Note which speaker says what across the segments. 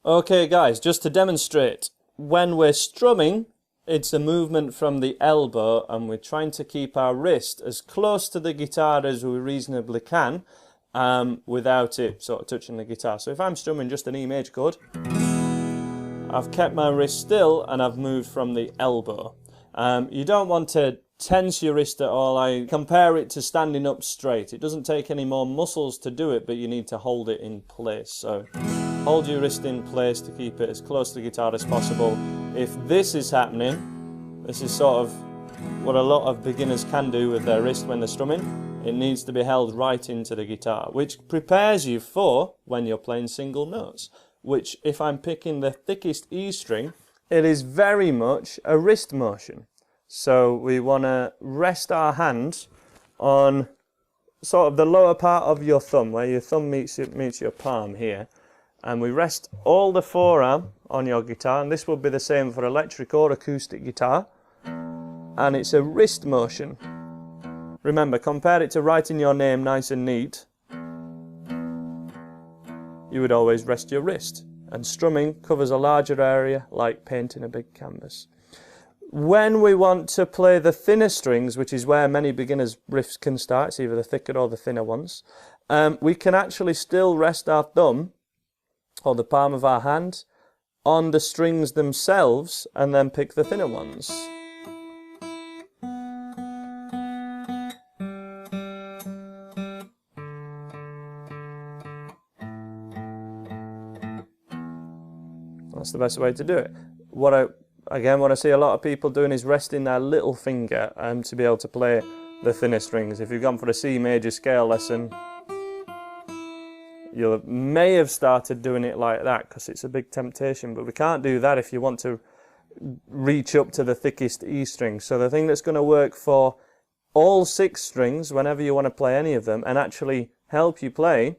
Speaker 1: Okay guys, just to demonstrate, when we're strumming, it's a movement from the elbow and we're trying to keep our wrist as close to the guitar as we reasonably can without it sort of touching the guitar. So if I'm strumming just an E major chord, I've kept my wrist still and I've moved from the elbow. You don't want to tense your wrist at all. I compare it to standing up straight. It doesn't take any more muscles to do it, but you need to hold it in place. So hold your wrist in place to keep it as close to the guitar as possible. If this is happening, this is sort of what a lot of beginners can do with their wrist when they're strumming. It needs to be held right into the guitar, which prepares you for when you're playing single notes, which if I'm picking the thickest E string, it is very much a wrist motion. So we want to rest our hand on sort of the lower part of your thumb, where your thumb meets your palm here. And we rest all the forearm on your guitar, and this will be the same for electric or acoustic guitar. And it's a wrist motion. Remember, compare it to writing your name nice and neat. You would always rest your wrist. And strumming covers a larger area, like painting a big canvas. When we want to play the thinner strings, which is where many beginners' riffs can start, it's either the thicker or the thinner ones, we can actually still rest our thumb, or the palm of our hand, on the strings themselves, and then pick the thinner ones. That's the best way to do it. What I see a lot of people doing is resting their little finger to be able to play the thinner strings. If you've gone for a C major scale lesson, you may have started doing it like that because it's a big temptation, but we can't do that if you want to reach up to the thickest E string. So the thing that's going to work for all 6 strings whenever you want to play any of them and actually help you play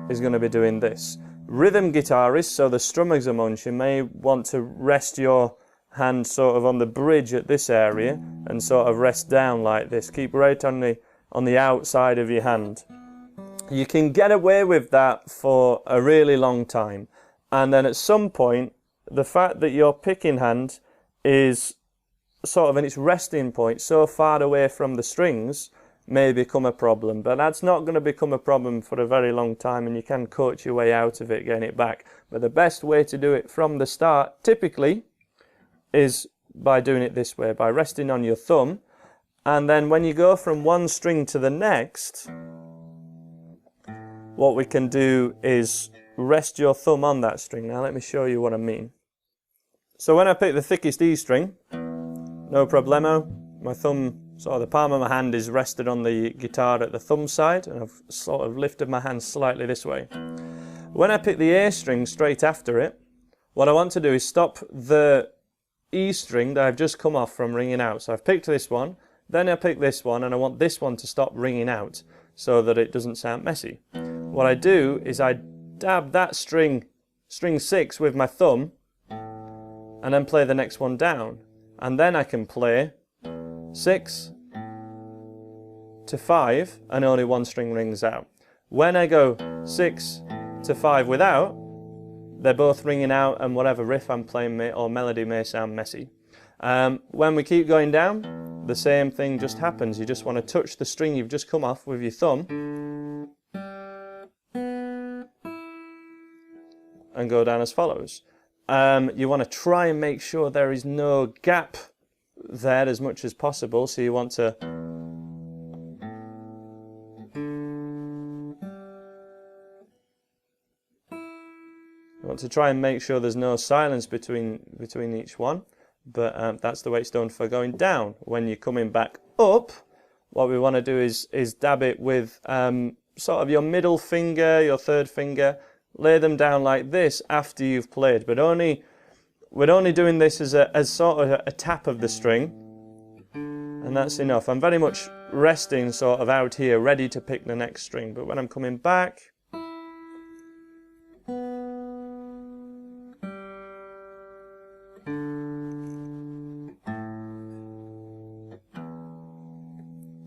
Speaker 1: is going to be doing this. Rhythm guitarists, so the strummers amongst you, may want to rest your hand sort of on the bridge at this area and sort of rest down like this. Keep right on the outside of your hand. You can get away with that for a really long time, and then at some point the fact that your picking hand is sort of in its resting point so far away from the strings may become a problem, but that's not going to become a problem for a very long time, and you can coach your way out of it, getting it back. But the best way to do it from the start typically is by doing it this way, by resting on your thumb, and then when you go from one string to the next, what we can do is rest your thumb on that string. Now let me show you what I mean. So when I pick the thickest E string, no problemo, my thumb, sort of the palm of my hand is rested on the guitar at the thumb side, and I've sort of lifted my hand slightly this way. When I pick the A string straight after it, what I want to do is stop the E string that I've just come off from ringing out. So I've picked this one, then I pick this one, and I want this one to stop ringing out so that it doesn't sound messy. What I do is I dab that string 6 with my thumb, and then play the next one down. And then I can play 6 to 5 and only one string rings out. When I go 6 to 5 without, they're both ringing out and whatever riff I'm playing or melody may sound messy. When we keep going down, the same thing just happens. You just want to touch the string you've just come off with your thumb and go down as follows. You want to try and make sure there is no gap there as much as possible, so you want to try and make sure there's no silence between each one, but that's the way it's done for going down. When you're coming back up, what we want to do is dab it with sort of your middle finger, your third finger, lay them down like this after you've played, but we're only doing this as sort of a tap of the string, and that's enough. I'm very much resting sort of out here, ready to pick the next string, but when I'm coming back,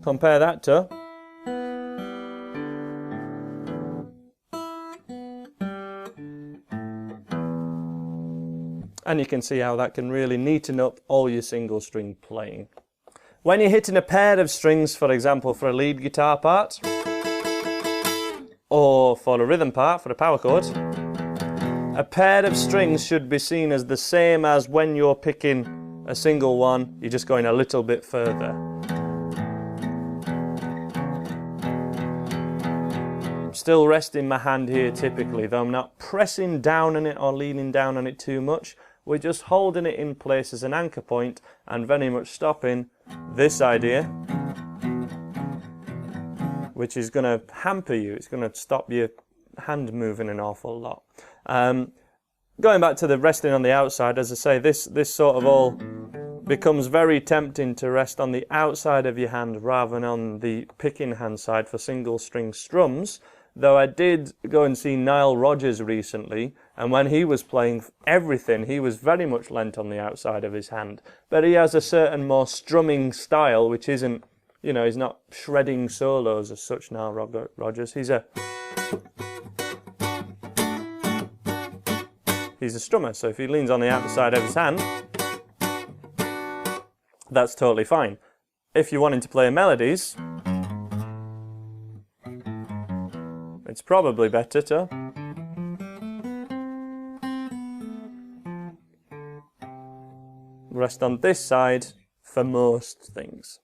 Speaker 1: compare that to And you can see how that can really neaten up all your single string playing. When you're hitting a pair of strings, for example, for a lead guitar part, or for a rhythm part, for a power chord, a pair of strings should be seen as the same as when you're picking a single one, you're just going a little bit further. I'm still resting my hand here typically, though I'm not pressing down on it or leaning down on it too much. We're just holding it in place as an anchor point and very much stopping this idea, which is going to hamper you. It's going to stop your hand moving an awful lot. Going back to the resting on the outside, as I say, this sort of all becomes very tempting to rest on the outside of your hand rather than on the picking hand side for single string strums. Though I did go and see Nile Rodgers recently, and when he was playing everything, he was very much leant on the outside of his hand. But he has a certain more strumming style, which isn't, you know, he's not shredding solos as such, Nile Rodgers. He's a strummer, so if he leans on the outside of his hand, that's totally fine. If you're wanting to play melodies, it's probably better to rest on this side for most things.